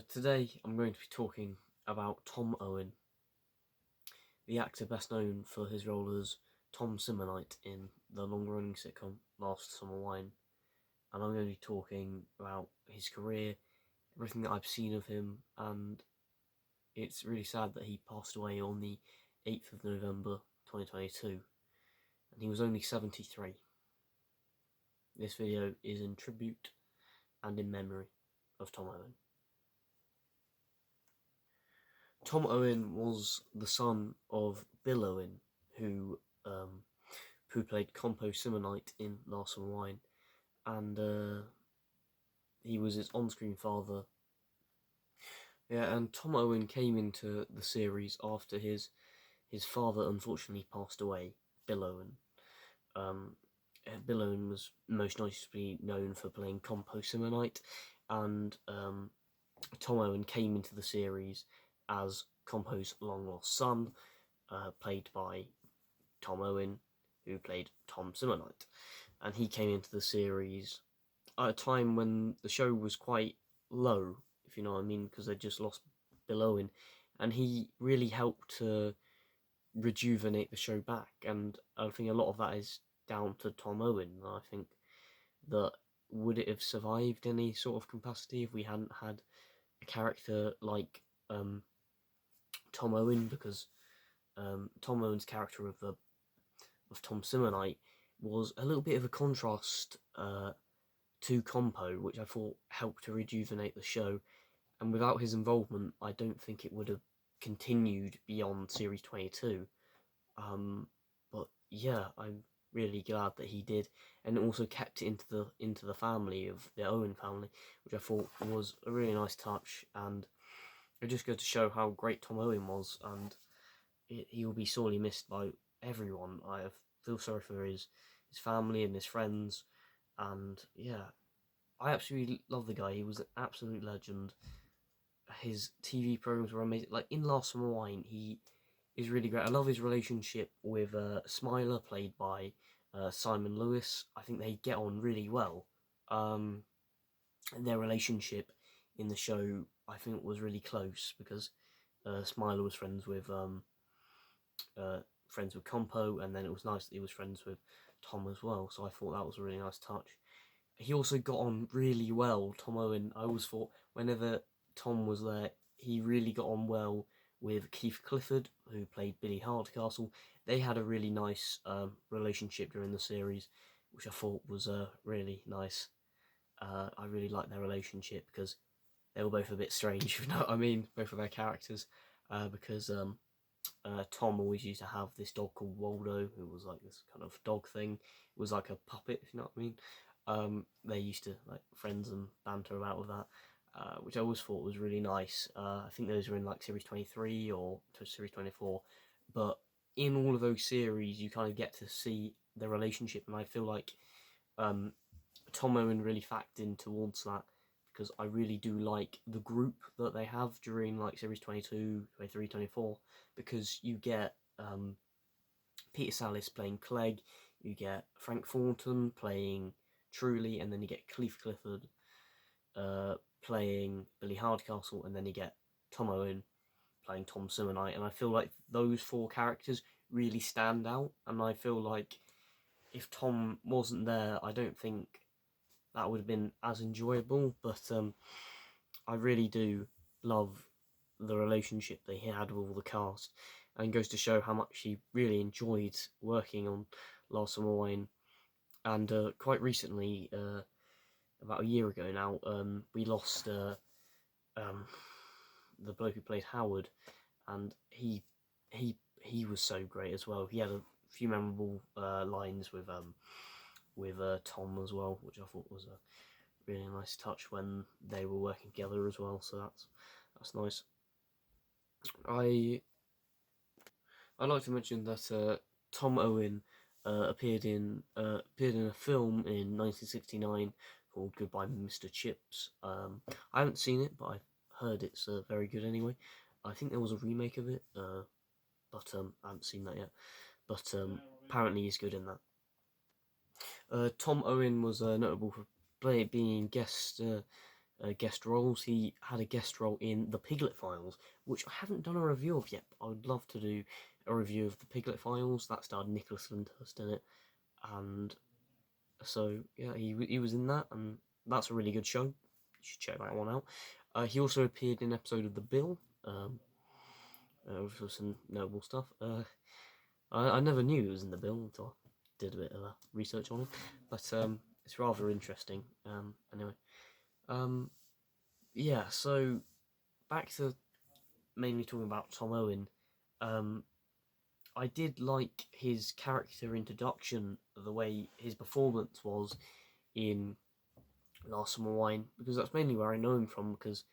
Today I'm going to be talking about Tom Owen, the actor best known for his role as Tom Simmonite in the long-running sitcom Last Summer Wine, and I'm going to be talking about his career, everything that I've seen of him, and it's really sad that he passed away on the 8th of November 2022, and he was only 73. This video is in tribute and in memory of Tom Owen. Tom Owen was the son of Bill Owen, who played Compo Simmonite in Last Summer Wine, and he was his on-screen father. Yeah, and Tom Owen came into the series after his father unfortunately passed away, Bill Owen. Bill Owen was most noticeably known for playing Compo Simmonite, and Tom Owen came into the series as Compo's long-lost son, played by Tom Owen, who played Tom Simmonite. And he came into the series at a time when the show was quite low, if you know what I mean, because they just lost Bill Owen, and he really helped to rejuvenate the show back, and I think a lot of that is down to Tom Owen. I think that would it have survived any sort of capacity if we hadn't had a character like Tom Owen, because Tom Owen's character of Tom Simmonite was a little bit of a contrast to Compo, which I thought helped to rejuvenate the show, and without his involvement I don't think it would have continued beyond series 22. But yeah, I'm really glad that he did, and also kept it into the family of the Owen family, which I thought was a really nice touch, and it just goes to show how great Tom Owen was, and he will be sorely missed by everyone. I feel sorry for his family and his friends, and yeah, I absolutely love the guy. He was an absolute legend. His TV programs were amazing. Like in Last Summer Wine, he is really great. I love his relationship with Smiler, played by Simon Lewis. I think they get on really well. Their relationship in the show, I think, was really close, because Smiler was friends with Compo, and then it was nice that he was friends with Tom as well, so I thought that was a really nice touch. He also got on really well, Tom Owen. I always thought whenever Tom was there, he really got on well with Keith Clifford, who played Billy Hardcastle. They had a really nice relationship during the series, which I thought was really nice. I really liked their relationship because they were both a bit strange, you know what I mean, both of their characters, because Tom always used to have this dog called Waldo, who was like this kind of dog thing. It was like a puppet, if you know what I mean. They used to like friends and banter about with that, which I always thought was really nice. I think those were in like series 23 or series 24, but in all of those series you kind of get to see the relationship, and I feel like Tom Owen really factored in towards that, because I really do like the group that they have during like series 22, 23, 24, because you get Peter Sallis playing Clegg, you get Frank Thornton playing Truly, and then you get Cleef Clifford playing Billy Hardcastle, and then you get Tom Owen playing Tom Simmonite, and I feel like those four characters really stand out, and I feel like if Tom wasn't there, I don't think that would have been as enjoyable, but I really do love the relationship they had with all the cast, and goes to show how much he really enjoyed working on Last Summer Wine. And quite recently, about a year ago now, we lost the bloke who played Howard, and he was so great as well. He had a few memorable lines with Tom as well, which I thought was a really nice touch when they were working together as well. So that's nice. I'd like to mention that Tom Owen appeared in a film in 1969 called Goodbye Mr. Chips. I haven't seen it, but I've heard it's very good anyway. I think there was a remake of it, but I haven't seen that yet. But apparently he's good in that. Tom Owen was notable for being guest guest roles. He had a guest role in The Piglet Files, which I haven't done a review of yet, but I would love to do a review of The Piglet Files. That starred Nicholas Lyndhurst in it, and so yeah, he was in that, and that's a really good show. You should check that one out. He also appeared in an episode of The Bill, with some notable stuff. I never knew he was in The Bill until I did a bit of research on him, but it's rather interesting. Anyway, yeah. So back to mainly talking about Tom Owen. I did like his character introduction, the way his performance was in Last Summer Wine, because that's mainly where I know him from. Because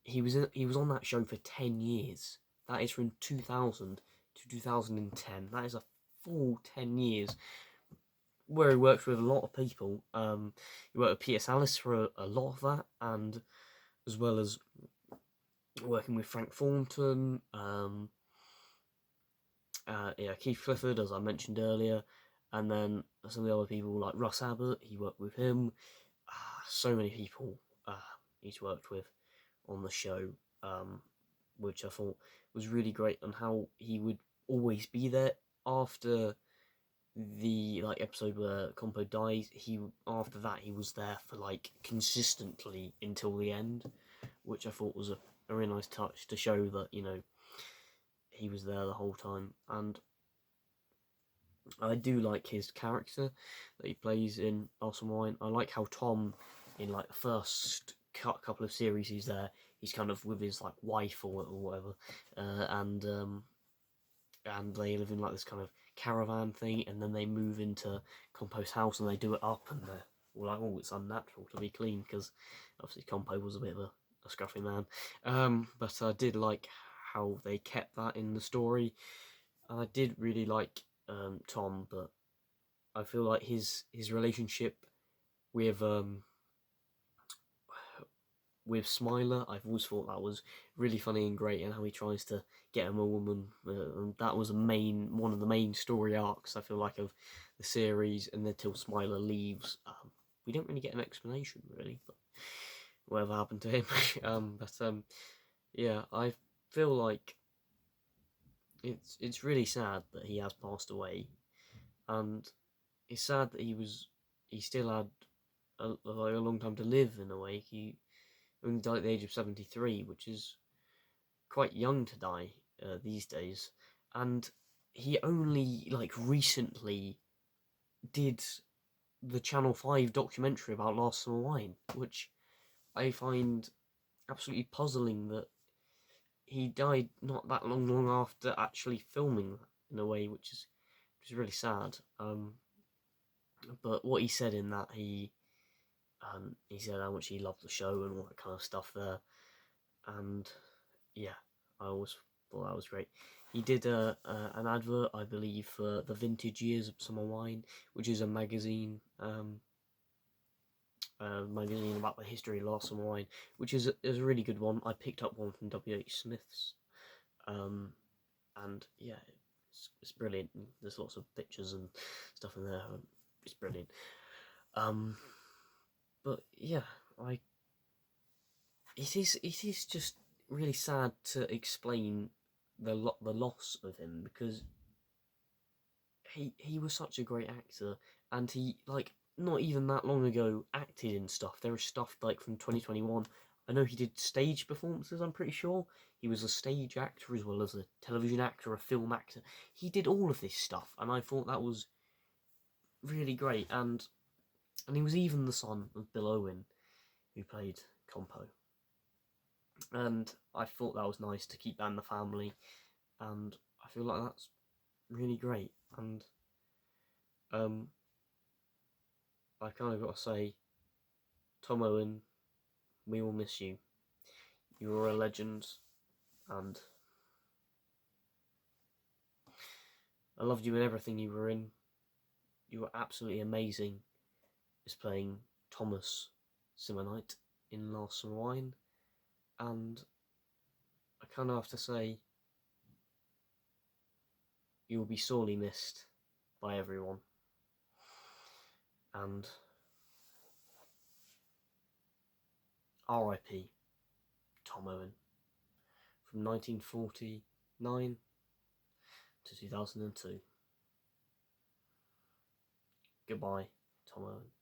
he was on that show for 10 years. That is from 2000 to 2010. That is a full 10 years where he worked with a lot of people. He worked with Peter Sallis for a lot of that, and as well as working with Frank Thornton, Keith Clifford, as I mentioned earlier, and then some of the other people like Russ Abbott. He worked with him. So many people he's worked with on the show, which I thought was really great, and how he would always be there after the episode where Compo dies. After that he was there for consistently until the end, which I thought was a really nice touch to show that he was there the whole time. And I do like his character that he plays in Awesome Wine. I like how Tom, in the first couple of series he's there, he's kind of with his wife or whatever, and they live in this kind of caravan thing, and then they move into Compo's house and they do it up, and they're all like, oh, it's unnatural to be clean, because obviously Compo was a bit of a scruffy man. But I did like how they kept that in the story. I did really like Tom, but I feel like his relationship with Smiler, I've always thought that was really funny and great, and how he tries to get him a woman, and that was one of the main story arcs, I feel like, of the series. And then till Smiler leaves, we don't really get an explanation really, but whatever happened to him. Yeah, I feel like it's really sad that he has passed away, and it's sad that he still had a long time to live in a way. He only died at the age of 73, which is quite young to die these days. And he only recently did the Channel 5 documentary about Last Summer Wine, which I find absolutely puzzling, that he died not that long after actually filming that, in a way, which is really sad. But what he said in that, he said how much he loved the show and all that kind of stuff there, and yeah, I always thought that was great. He did an advert, I believe, for the Vintage Years of Summer Wine, which is a magazine about the history of Last Summer Wine, which is a really good one. I picked up one from W.H. Smith's, and yeah, it's brilliant. There's lots of pictures and stuff in there. It's brilliant. But yeah, it is just really sad to explain the loss of him, because he was such a great actor, and he not even that long ago acted in stuff. There is stuff from 2021. I know he did stage performances. I'm pretty sure he was a stage actor as well as a television actor, a film actor. He did all of this stuff, and I thought that was really great. And he was even the son of Bill Owen, who played Compo. And I thought that was nice to keep that in the family, and I feel like that's really great. And I kind of got to say, Tom Owen, we will miss you. You were a legend, and I loved you in everything you were in. You were absolutely amazing as playing Thomas Simmonite in Last Summer Wine, and I kind of have to say, you will be sorely missed by everyone. And R.I.P. Tom Owen. From 1949 to 2002. Goodbye, Tom Owen.